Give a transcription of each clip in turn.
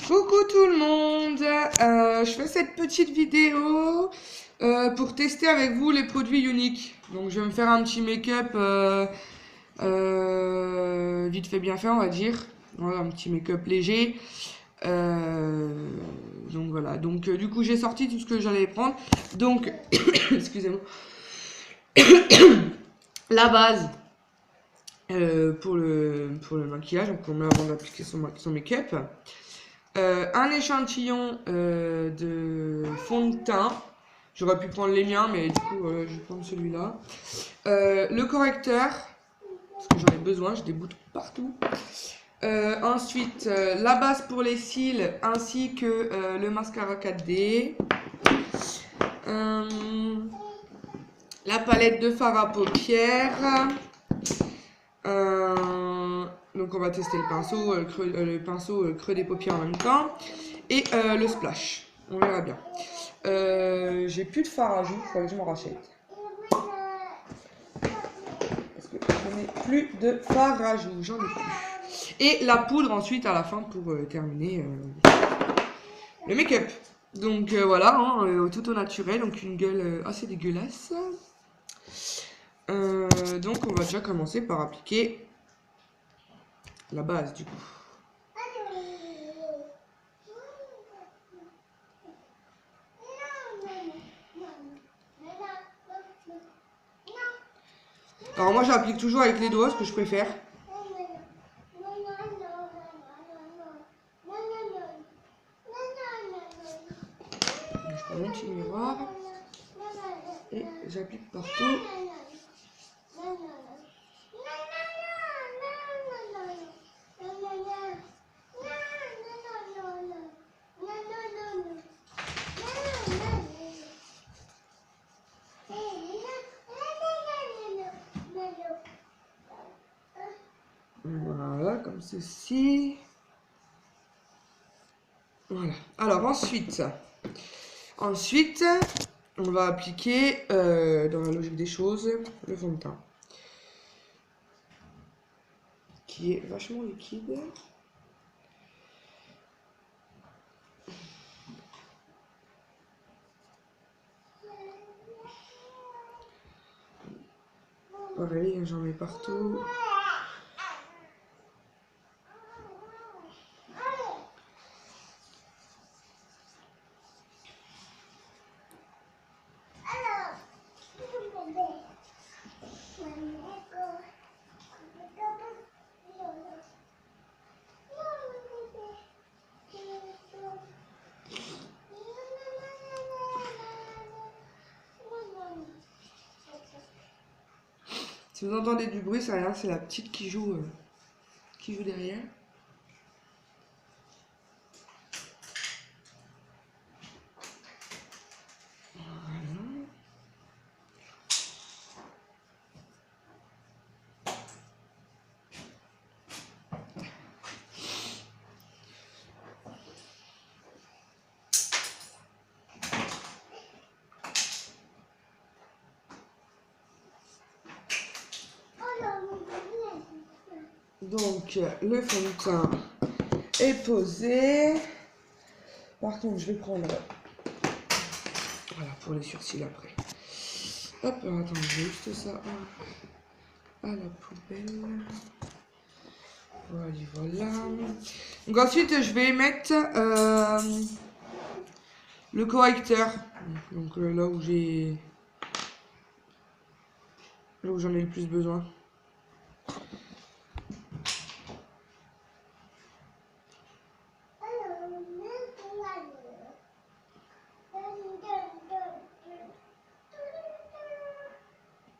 Coucou tout le monde, je fais cette petite vidéo pour tester avec vous les produits uniques. Donc je vais me faire un petit make-up vite fait bien fait on va dire. Voilà, un petit make-up léger. Donc voilà, donc du coup j'ai sorti tout ce que j'allais prendre. Donc, excusez-moi, la base pour le maquillage, donc on met avant d'appliquer son make-up. Un échantillon de fond de teint. J'aurais pu prendre les miens, mais du coup, je vais prendre celui-là. Le correcteur, parce que j'en ai besoin, j'ai des boutons partout. Ensuite, la base pour les cils, ainsi que le mascara 4D. La palette de fard à paupières. Donc on va tester le pinceau, le creux des paupières en même temps. Et le splash. On verra bien. J'ai plus de fard à joues, il faudrait que je m'en rachète. Parce que je n'ai plus de fard à joues, j'en ai plus. Et la poudre ensuite à la fin pour terminer le make-up. Donc voilà, hein, tout au naturel, donc une gueule assez dégueulasse. Donc on va déjà commencer par appliquer la base du coup. Alors moi j'applique toujours avec les doigts, ce que je préfère. Je prends mon petit miroir et j'applique partout. Voilà, comme ceci. Voilà. Alors ensuite, on va appliquer, dans la logique des choses, le fond de teint. Qui est vachement liquide. Pareil, j'en mets partout. Si vous entendez du bruit, c'est rien, c'est la petite qui joue derrière. Donc, le fond de teint est posé. Par contre, je vais prendre, voilà, pour les sourcils après. Hop, attends, je vais juste ça à la poubelle. Voilà. Donc ensuite, je vais mettre le correcteur. Donc là où j'en ai le plus besoin.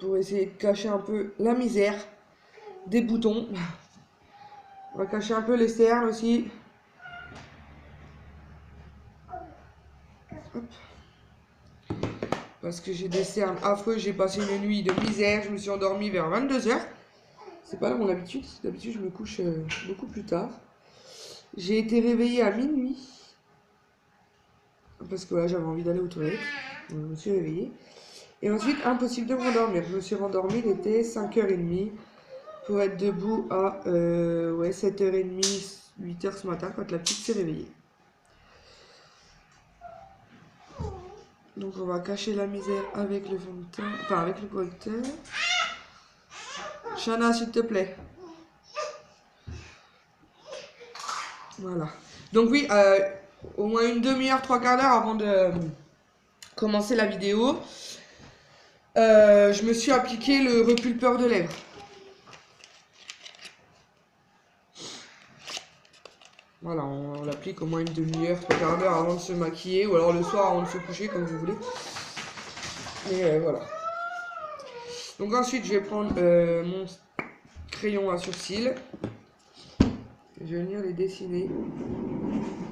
Pour essayer de cacher un peu la misère des boutons. On va cacher un peu les cernes aussi. Hop. Parce que j'ai des cernes affreux, j'ai passé une nuit de misère, je me suis endormie vers 22 h. C'est pas là mon habitude, d'habitude je me couche beaucoup plus tard. J'ai été réveillée à minuit. Parce que voilà, j'avais envie d'aller aux toilettes. Donc, je me suis réveillée. Et ensuite, impossible de m'endormir. Je me suis rendormie, il était 5h30. Pour être debout à 7h30, 8h ce matin quand la petite s'est réveillée. Donc on va cacher la misère avec le fond de teint, enfin avec le correcteur. Shana, s'il te plaît. Voilà. Donc oui, au moins une demi-heure, trois quarts d'heure avant de commencer la vidéo, je me suis appliqué le repulpeur de lèvres. Voilà, on l'applique au moins une demi-heure, trois quarts d'heure avant de se maquiller, ou alors le soir avant de se coucher, comme vous voulez. Et voilà. Donc ensuite, je vais prendre mon crayon à sourcils. Je vais venir les dessiner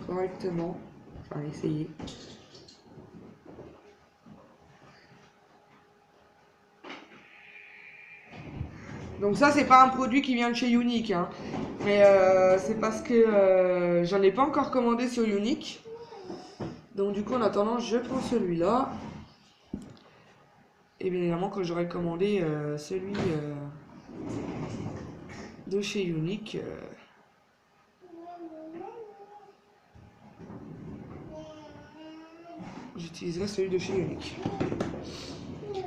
correctement. Enfin, essayer. Donc ça, c'est pas un produit qui vient de chez Unique, hein. Mais c'est parce que j'en ai pas encore commandé sur Unique. Donc du coup, en attendant, je prends celui-là. Et bien évidemment, quand j'aurai commandé celui de chez Unique, j'utiliserai celui de chez Unique.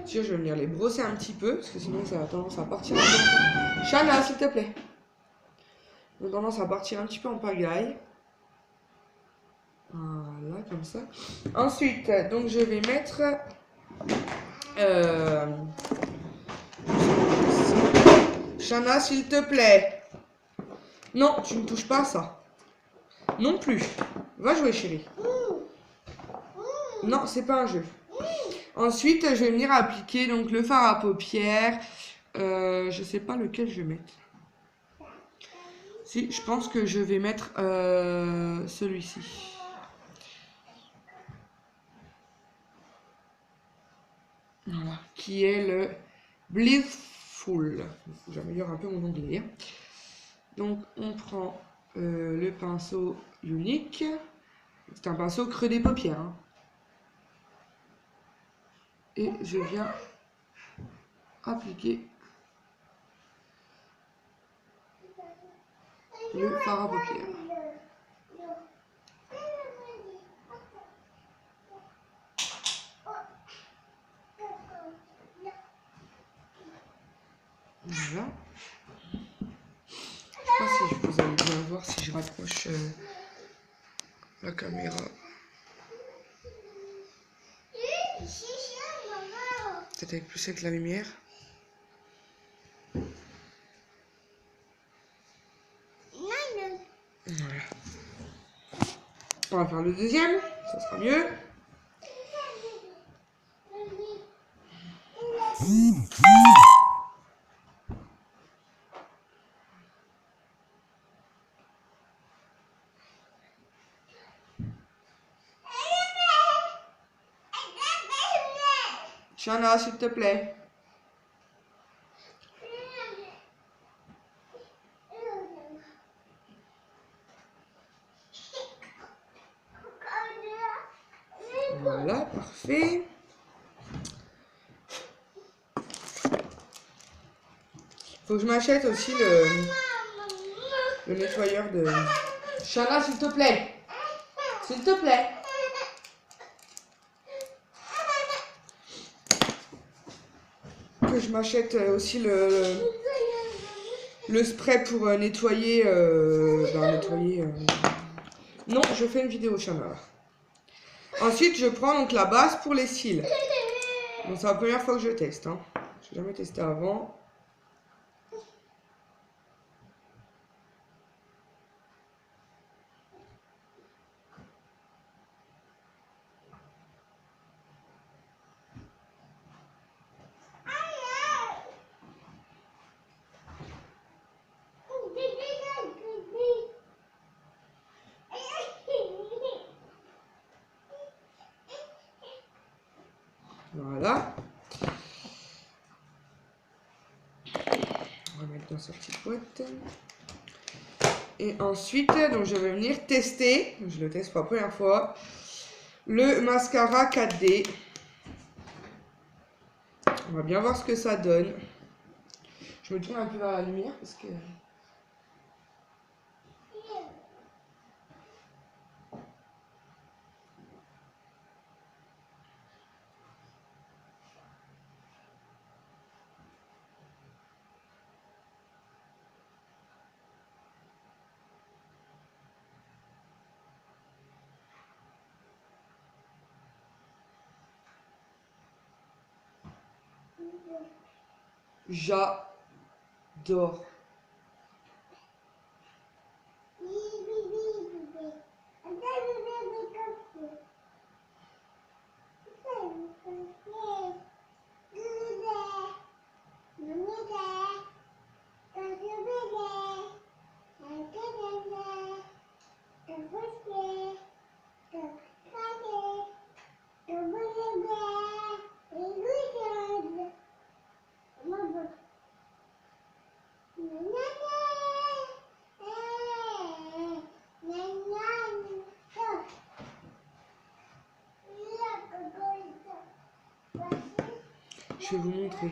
Je vais venir les brosser un petit peu, parce que sinon ça a tendance à partir un peu. Shana, s'il te plaît. Ça a tendance à partir un petit peu en pagaille. Voilà, comme ça. Ensuite, donc je vais mettre... Shana, s'il te plaît. Non, tu ne touches pas à ça. Non plus. Va jouer, chérie. Non, c'est pas un jeu. Ensuite, je vais venir appliquer donc le fard à paupières. Je sais pas lequel je vais mettre. Si, je pense que je vais mettre celui-ci. Voilà, qui est le Blissful. J'améliore un peu mon anglais. Donc, on prend le pinceau Unique. C'est un pinceau creux des paupières. Hein. Et je viens appliquer le fard à paupières. Voilà. Je sais pas si vous allez bien voir si je rapproche la caméra. Peut-être avec plus avec la lumière. Voilà. On va faire le deuxième, ça sera mieux. Shana, s'il te plaît. Voilà, parfait. Faut que je m'achète aussi le nettoyeur de... Shana, s'il te plaît. S'il te plaît. Que je m'achète aussi le spray pour nettoyer... Non, je fais une vidéo, Shana. Ensuite, je prends donc la base pour les cils. Donc, c'est la première fois que je teste. Hein. Je n'ai jamais testé avant. Voilà. On va mettre dans sa petite boîte. Et ensuite, donc je vais venir tester, je le teste pour la première fois, le mascara 4D. On va bien voir ce que ça donne. Je me tourne un peu vers la lumière parce que... J'adore. Je vais vous montrer.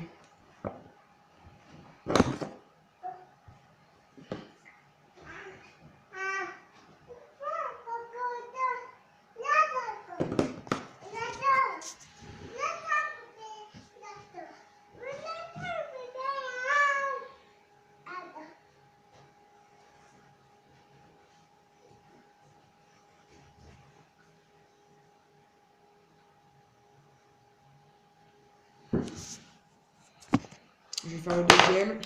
Je vais faire le deuxième.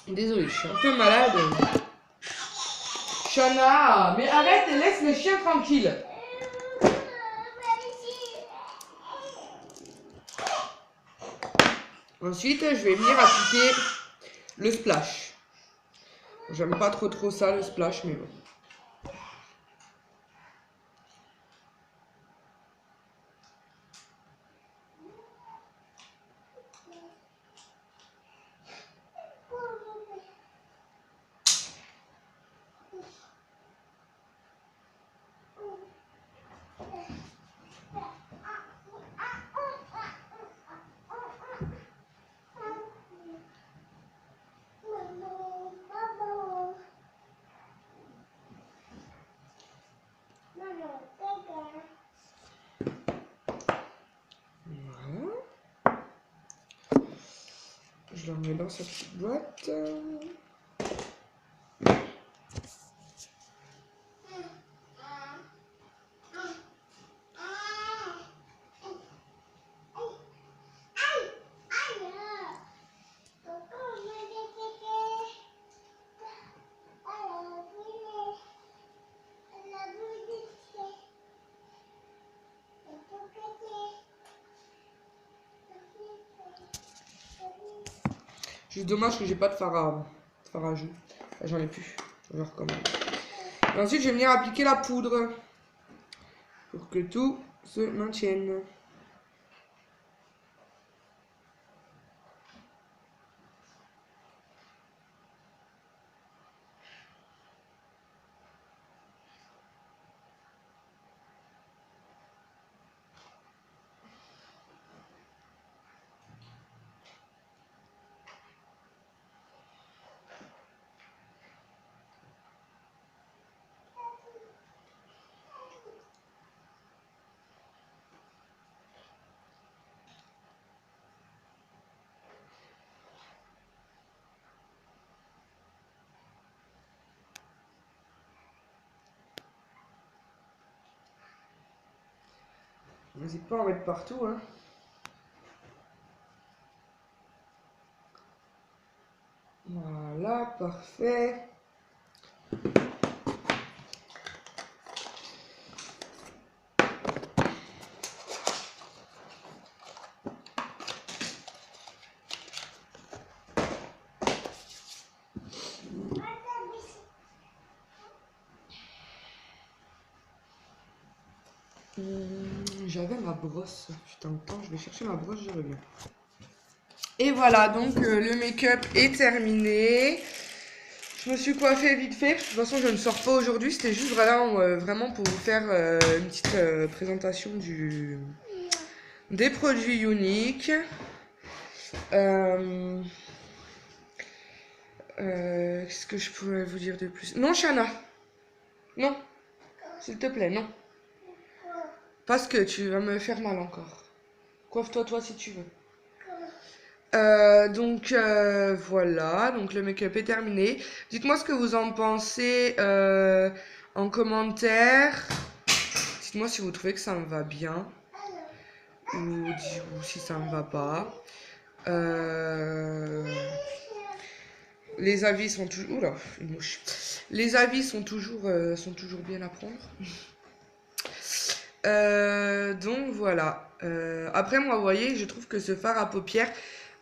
Désolée, je suis un peu malade. Shana, mais arrête et laisse le chien tranquille. Ensuite, je vais venir appliquer le splash. J'aime pas trop ça, le splash, mais bon. Je le remets dans cette petite boîte. Juste dommage que j'ai pas de fard à joues. J'en ai plus. Je recommence. Et ensuite, je vais venir appliquer la poudre pour que tout se maintienne. N'hésite pas à en mettre partout, hein. Voilà, parfait. J'avais ma brosse. Putain, de temps, je vais chercher ma brosse, je reviens. Et voilà, donc le make-up est terminé. Je me suis coiffée vite fait. De toute façon, je ne sors pas aujourd'hui. C'était juste vraiment pour vous faire une petite présentation des produits uniques. Qu'est-ce que je pourrais vous dire de plus? Non, Shana. Non. S'il te plaît, non. Parce que tu vas me faire mal encore. Coiffe-toi toi si tu veux. Voilà, donc le make-up est terminé. Dites-moi ce que vous en pensez en commentaire. Dites-moi si vous trouvez que ça me va bien ou si ça me va pas. Les avis sont toujours... Oula, une mouche. Les avis sont toujours bien à prendre. Donc voilà. Après moi, vous voyez, je trouve que ce fard à paupières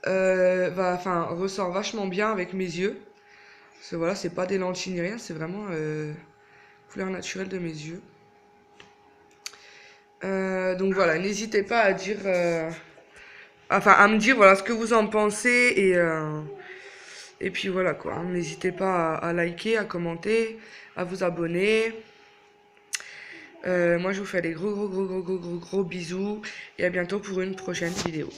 ressort vachement bien avec mes yeux. Parce que voilà, c'est pas des lentilles ni rien, c'est vraiment couleur naturelle de mes yeux. Donc voilà, n'hésitez pas à dire, à me dire voilà ce que vous en pensez et puis voilà quoi. Hein. N'hésitez pas à liker, à commenter, à vous abonner. Moi je vous fais des gros bisous et à bientôt pour une prochaine vidéo.